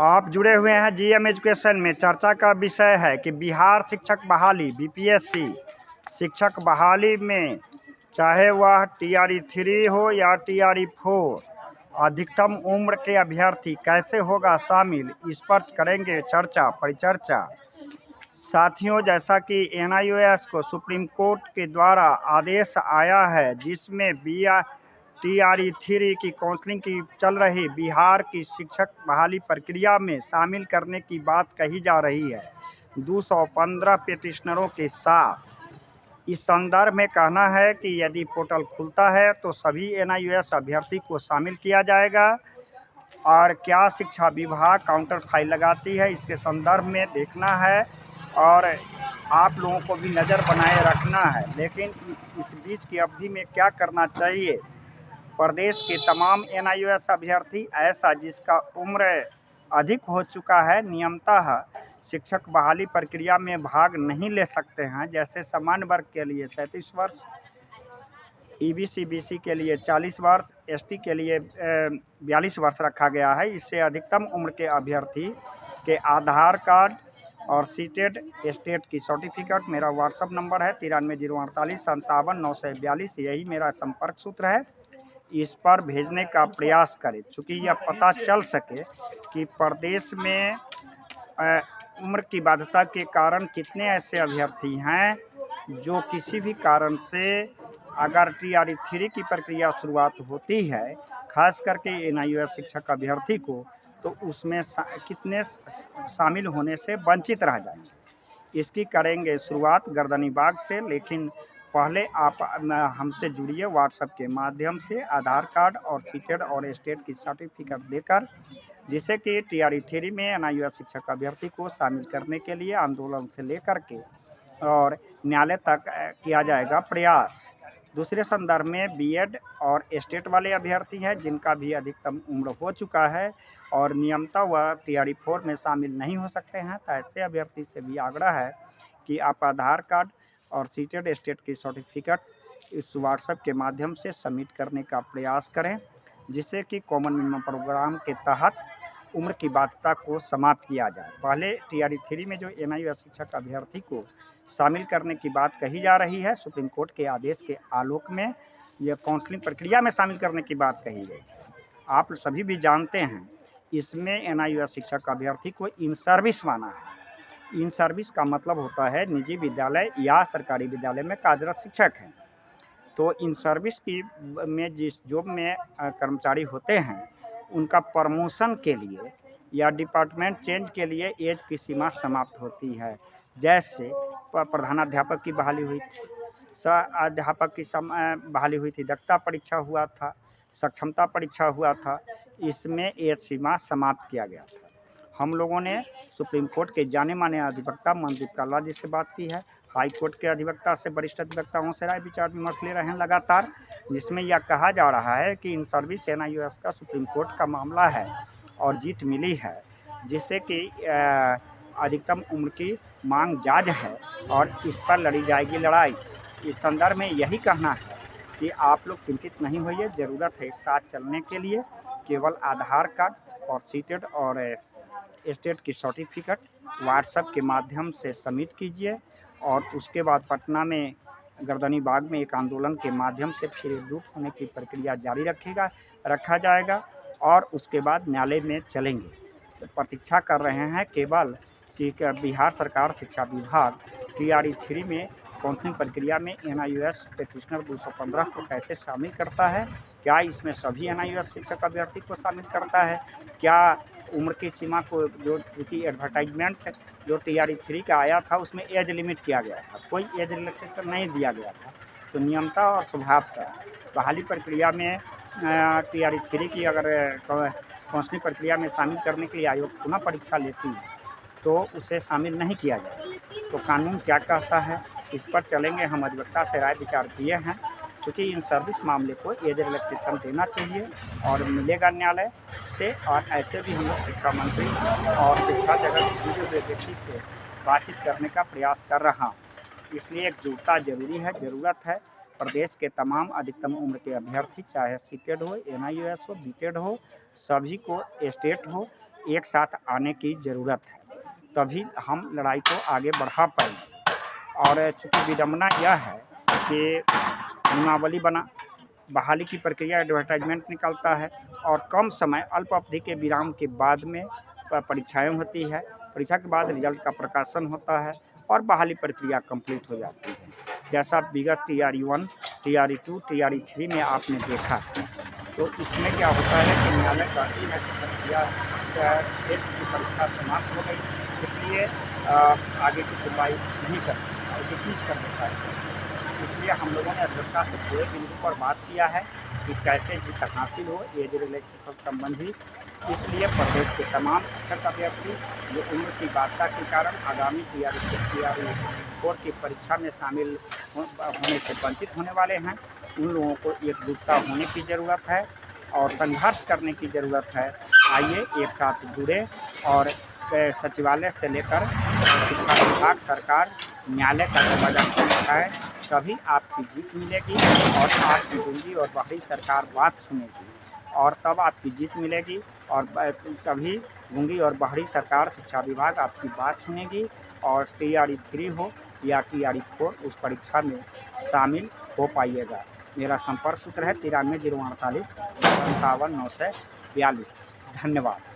आप जुड़े हुए हैं जीएम एजुकेशन में। चर्चा का विषय है कि बिहार शिक्षक बहाली बीपीएससी शिक्षक बहाली में चाहे वह टीआरई 3 हो या टीआरई 4, अधिकतम उम्र के अभ्यर्थी कैसे होगा शामिल, इस पर करेंगे चर्चा परिचर्चा। साथियों, जैसा कि एनआईओएस को सुप्रीम कोर्ट के द्वारा आदेश आया है जिसमें टीआरई 3 की काउंसलिंग की चल रही बिहार की शिक्षक बहाली प्रक्रिया में शामिल करने की बात कही जा रही है 215 पिटिशनरों के साथ। इस संदर्भ में कहना है कि यदि पोर्टल खुलता है तो सभी एनआईओएस अभ्यर्थी को शामिल किया जाएगा। और क्या शिक्षा विभाग काउंटर फाइल लगाती है, इसके संदर्भ में देखना है और आप लोगों को भी नज़र बनाए रखना है। लेकिन इस बीच की अवधि में क्या करना चाहिए, प्रदेश के तमाम एनआईओएस अभ्यर्थी ऐसा जिसका उम्र अधिक हो चुका है नियमतः शिक्षक बहाली प्रक्रिया में भाग नहीं ले सकते हैं। जैसे सामान्य वर्ग के लिए 37 वर्ष, ईबीसी बीसी के लिए 40 वर्ष, एसटी के लिए 42 वर्ष रखा गया है। इससे अधिकतम उम्र के अभ्यर्थी के आधार कार्ड और सीटेड स्टेट की सर्टिफिकेट, मेरा व्हाट्सअप नंबर है 9304857942, यही मेरा संपर्क सूत्र है, इस पर भेजने का प्रयास करें। चूँकि यह पता चल सके कि प्रदेश में उम्र की बाध्यता के कारण कितने ऐसे अभ्यर्थी हैं जो किसी भी कारण से, अगर टीआरई 3 की प्रक्रिया शुरुआत होती है खास करके एनआईओएस शिक्षक अभ्यर्थी को, तो उसमें कितने शामिल होने से वंचित रह जाएंगे। इसकी करेंगे शुरुआत गर्दनीबाग से। लेकिन पहले आप हमसे जुड़िए व्हाट्सएप के माध्यम से आधार कार्ड और सीटेड और स्टेट की सर्टिफिकेट देकर, जिससे कि टीआरई 3 में एनआईओएस शिक्षक अभ्यर्थी को शामिल करने के लिए आंदोलन से लेकर के और न्यायालय तक किया जाएगा प्रयास। दूसरे संदर्भ में बीएड और स्टेट वाले अभ्यर्थी हैं जिनका भी अधिकतम उम्र हो चुका है और नियमतः वह टीआरई 4 में शामिल नहीं हो सकते हैं, तो ऐसे अभ्यर्थी से भी आग्रह है कि आप आधार कार्ड और सीटेड स्टेट की सर्टिफिकेट इस व्हाट्सएप के माध्यम से सबमिट करने का प्रयास करें, जिससे कि कॉमन मिनिमम प्रोग्राम के तहत उम्र की बाध्यता को समाप्त किया जाए। पहले टीआरई 3 में जो एनआईओएस शिक्षक अभ्यर्थी को शामिल करने की बात कही जा रही है, सुप्रीम कोर्ट के आदेश के आलोक में यह काउंसलिंग प्रक्रिया में शामिल करने की बात कही गई। आप सभी भी जानते हैं इसमें एनआईओएस शिक्षक अभ्यर्थी को इन सर्विस माना है। इन सर्विस का मतलब होता है निजी विद्यालय या सरकारी विद्यालय में कार्यरत शिक्षक हैं। तो इन सर्विस की में जिस जॉब में कर्मचारी होते हैं उनका प्रमोशन के लिए या डिपार्टमेंट चेंज के लिए एज की सीमा समाप्त होती है। जैसे प्रधानाध्यापक की बहाली हुई थी, अध्यापक की बहाली हुई थी, दक्षता परीक्षा हुआ था, सक्षमता परीक्षा हुआ था, इसमें एज सीमा समाप्त किया गया था। हम लोगों ने सुप्रीम कोर्ट के जाने माने अधिवक्ता मनदीप काल्ला जी से बात की है, हाई कोर्ट के अधिवक्ता से, वरिष्ठ अधिवक्ताओं से राय विचार विमर्श ले रहे हैं लगातार, जिसमें यह कहा जा रहा है कि इन सर्विस एनआईओएस का सुप्रीम कोर्ट का मामला है और जीत मिली है, जिससे कि अधिकतम उम्र की मांग जायज़ है और इस पर लड़ी जाएगी लड़ाई। इस संदर्भ में यही कहना है कि आप लोग चिंतित नहीं होइए, ज़रूरत है एक साथ चलने के लिए। केवल आधार कार्ड और सीटेड और स्टेट की सर्टिफिकेट व्हाट्सएप के माध्यम से सबमिट कीजिए और उसके बाद पटना में गर्दनीबाग में एक आंदोलन के माध्यम से फिर एकजुट होने की प्रक्रिया जारी रखा जाएगा और उसके बाद न्यायालय में चलेंगे। तो प्रतीक्षा कर रहे हैं केवल कि बिहार सरकार शिक्षा विभाग टीआरई 3 में काउंसलिंग प्रक्रिया में एनआईओएस पिटिशनर 215 को कैसे शामिल करता है। क्या इसमें सभी एनआईओएस शिक्षक अभ्यर्थी को शामिल करता है, क्या उम्र की सीमा को, जो चूँकि एडवर्टाइजमेंट जो टीआरई 3 का आया था उसमें एज लिमिट किया गया था, कोई एज रिलैक्सेशन नहीं दिया गया था। तो नियमता और स्वभावता बहाली प्रक्रिया में टीआरई 3 की अगर काउंसलिंग प्रक्रिया में शामिल करने के लिए आयोग पुनः परीक्षा लेती है तो उसे शामिल नहीं किया जाए। तो कानून क्या कहता है, इस पर चलेंगे। हम अधिवक्ता से राय विचार किए हैं, चूँकि इन सर्विस मामले को एज रिलैक्सेशन देना चाहिए और मिलेगा न्यायालय से। और ऐसे भी हम लोग शिक्षा मंत्री और शिक्षा जगत की जुड़े व्यक्ति से बातचीत करने का प्रयास कर रहा हूँ। इसलिए एकजुटता जरूरी है, ज़रूरत है। प्रदेश के तमाम अधिकतम उम्र के अभ्यर्थी, चाहे सीटेड हो, एनआईओएस हो, बीटेड हो, सभी को स्टेट हो, एक साथ आने की ज़रूरत है, तभी हम लड़ाई को आगे बढ़ा पाएंगे। और चूँकि विडंबना यह है कि नियमावली बहाली की प्रक्रिया एडवर्टाइजमेंट निकलता है और कम समय अल्प अवधि के विराम के बाद में परीक्षाएं होती है। परीक्षा के बाद रिजल्ट का प्रकाशन होता है और बहाली प्रक्रिया कंप्लीट हो जाती है। जैसा विगत TRE-1, TRE-2, TRE-3 में आपने देखा। तो इसमें क्या होता है कि न्यायालय कहती है कि प्रक्रिया क्षेत्र की परीक्षा समाप्त हो गई, इसलिए आगे की सुनवाई नहीं करती और डिसमिस कर देता है। इसलिए हम लोगों ने अध्यक्षता से पूरे बिंदु पर बात किया है कि कैसे जीत हासिल हो एज रिलैक्सेशन संबंधी। इसलिए प्रदेश के तमाम शिक्षक अभ्यर्थी जो उम्र की बाध्यता के कारण आगामी TRE-4 की परीक्षा में शामिल होने से वंचित होने वाले हैं, उन लोगों को एकजुटता होने की ज़रूरत है और संघर्ष करने की ज़रूरत है। आइए एक साथ जुड़े और सचिवालय से लेकर शिक्षा विभाग, सरकार, न्यायालय का दरवाजा खोलता है, तभी आपकी जीत मिलेगी और आपकी गूंगी और बाहरी सरकार बात सुनेगी और तब आपकी जीत मिलेगी और तभी गूंगी और बाहरी सरकार, शिक्षा विभाग आपकी बात सुनेगी और TRE-3 हो या TRE-4 उस परीक्षा में शामिल हो पाइएगा। मेरा संपर्क सूत्र है 93 048 57 942। धन्यवाद।